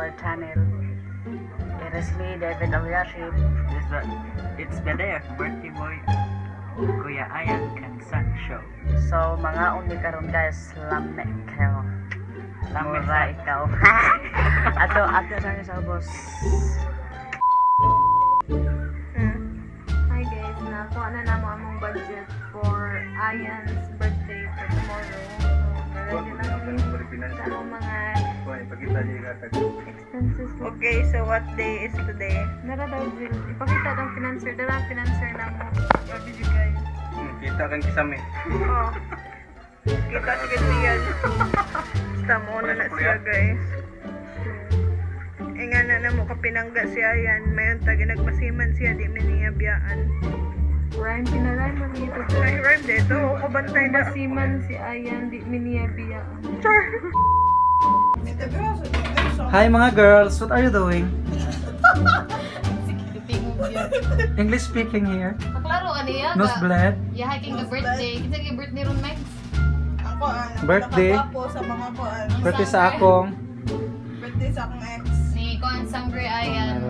our channel. It is me, David Alyashib. It's the day of birthday boy, Kuya Ayan Kansan Show. So, mga uni karon guys, lame kayo. Mura ikaw. ato lang sa boss. Hi guys, nakuha na naman among budget for Ayan's birthday for tomorrow. So, ready na sa akong mga expenses. Okay, so what day is today? Nara daw, ipakita daw financer. Dala financer na mo. Sabi siya guys. Kita kan kisame. Oh. Kita sige siyan. Basta mo na siya guys. Nga na mo kapinangga siya yan. Mayon tagi nagmasiman siya di niya biyaan. Rhyme, pinarhyme mo dito. Ay, rhyme dito. Ako bantay na. Masiman si Ayan, di miniya Char. Hi mga girls, what are you doing? English speaking here. Paklaro ka niya. Nosebleed. Yeah, hiking the birthday. Kita yung birthday ron, Max. Ako Birthday. nakagwapo sa mga kuan. Birthday sa akong. Birthday sa akong ex. Ni Kuan Sangre Ayan.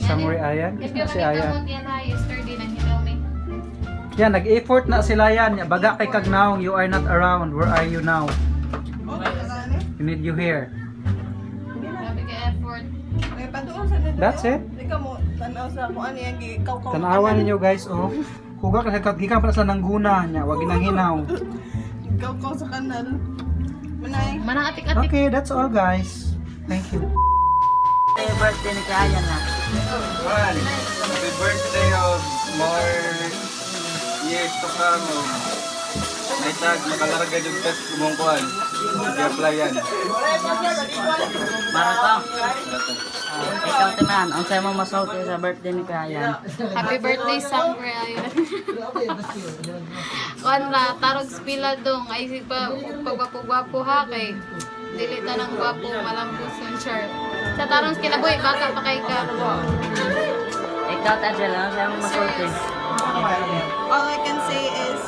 Samurai Ayan. Kasi Si makita Ayan. mo yan ha, yesterday nang hilaw me. Yan, nag-effort na sila yan. Baga kay Kagnaong, you are not around. Where are you now? We need you here. Grabe ka effort. May padoon sa nito. That's it. Ikaw mo tanaw sa kung ano yan gikaw-kaw. Tanawan ninyo guys, oh. Huga ka gikan pa sa nangguna niya, wag ginang hinaw. Gikaw-kaw sa kanal. Manay. Manang atik-atik. Okay, that's all guys. Thank you. Happy birthday ni Kaya na. Happy birthday of more years to come. May tag, makalarga yung test mong kuhan. I-apply yan. Marato. Ikaw tinan, ang sayo mo masulti sa birthday ni Kaya. Happy birthday, Sangre Ayan. Kuan ra, tarog spila dong. Ay, pa, pagwapo-gwapo ha kay. Dili ta ng gwapo, malambos yung char. Sa tarong kinabuhi, baka pa kay ka. Ikaw Tajel, ang sayo mo masulti. All I can say is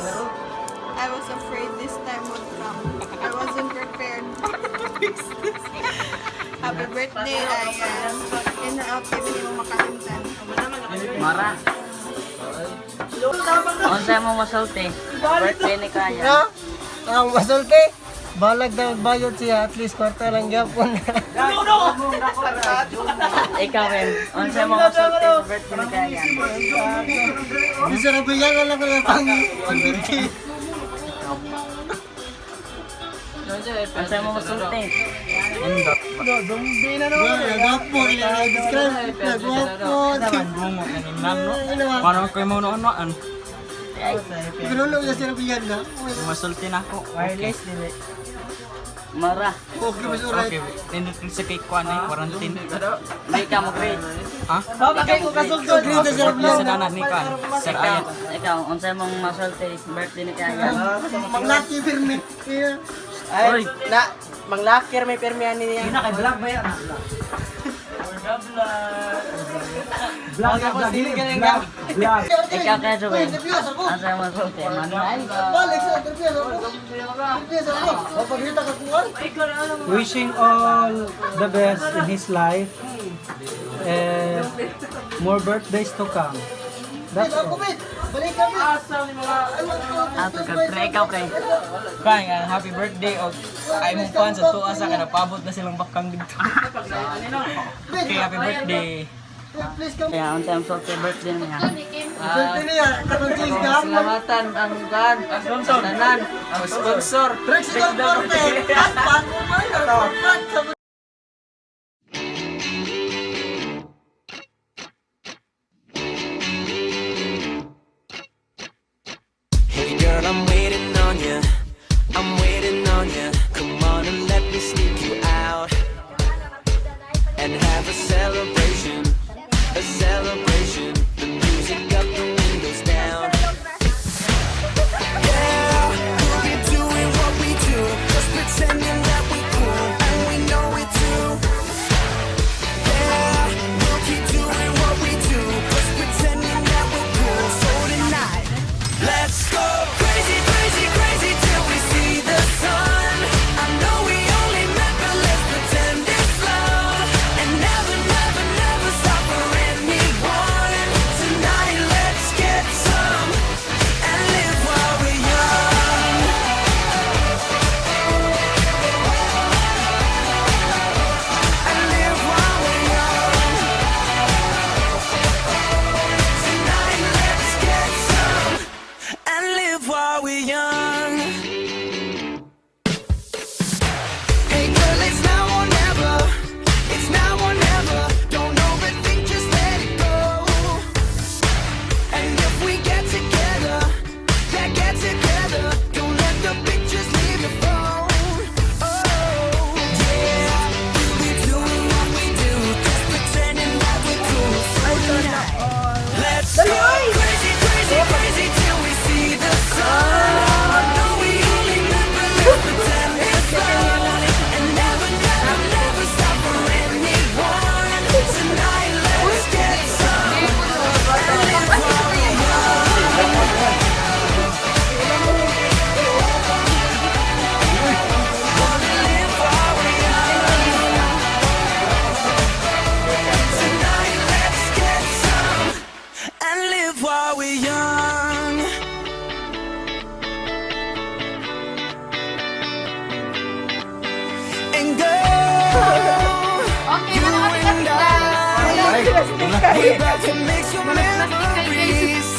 I was afraid this time would come. I wasn't prepared. Happy birthday, Ayan. In the out, hindi mo makalimtan. Mara. Ang sayo mo masulti. Birthday ni Kaya. Ang masulti, balag na magbayad siya, at least kwarta lang gyapon. Ikaw rin. Ang sayo mo masulti sa birthday ni Kaya. Bisa na bigyan na lang ko ng pang-birthday. Ang sayo mo masulti. Zumbi na naman. Nagwapo, describe. Nagwapo. Parang kayo mo noon. Pinulong niya sila bigyan na. Masulti na ako. Wireless dili. Mara. Okay, mas uray. Okay, tindot sa cake ko na quarantine. Hindi ka mo grade. Ha? Bakit ko kasulto? Green na sila Sa kanan ni Kan. Sir Ayan. Ikaw, ang sayo mong masulti birthday ni Kaya. Manglaki firme. Oy. Manglakir may permihan niya. Ina kay vlog ba yan? Vlog ako dili ka nga. Vlog. Ikaw kaya Joel. Ang sayo mo masulti. Manuel. Balik sa interview ako. Pagkita ka kuwan. Wishing all the best in his life and more birthdays to come. That's all. Balik kami. Ato ka pre, ikaw pre. Bang, happy birthday og ay mong fans sa tuwa sa kana paabot na silang bakang dito. Okay, happy birthday. Please come. Kaya ang sayo masulti birthday niya. Birthday niya. Katong change ka. Salamatan ang kan tanan ang sponsor. Trixical Forte. Pan mo ba? Hey girl, I'm waiting on you. I'm waiting on you. Come on and let me sneak you out and have a celebration. A celebration. The music up, the windows down. Yeah, we'll be doing what we do. Just pretending that we cool and we know it too. Yeah, we'll keep doing what we do. Just pretending that we're cool. So tonight, let's go crazy, crazy, crazy till we see the sun. I know we only met, but let's pretend it's love. We're about to make some memories.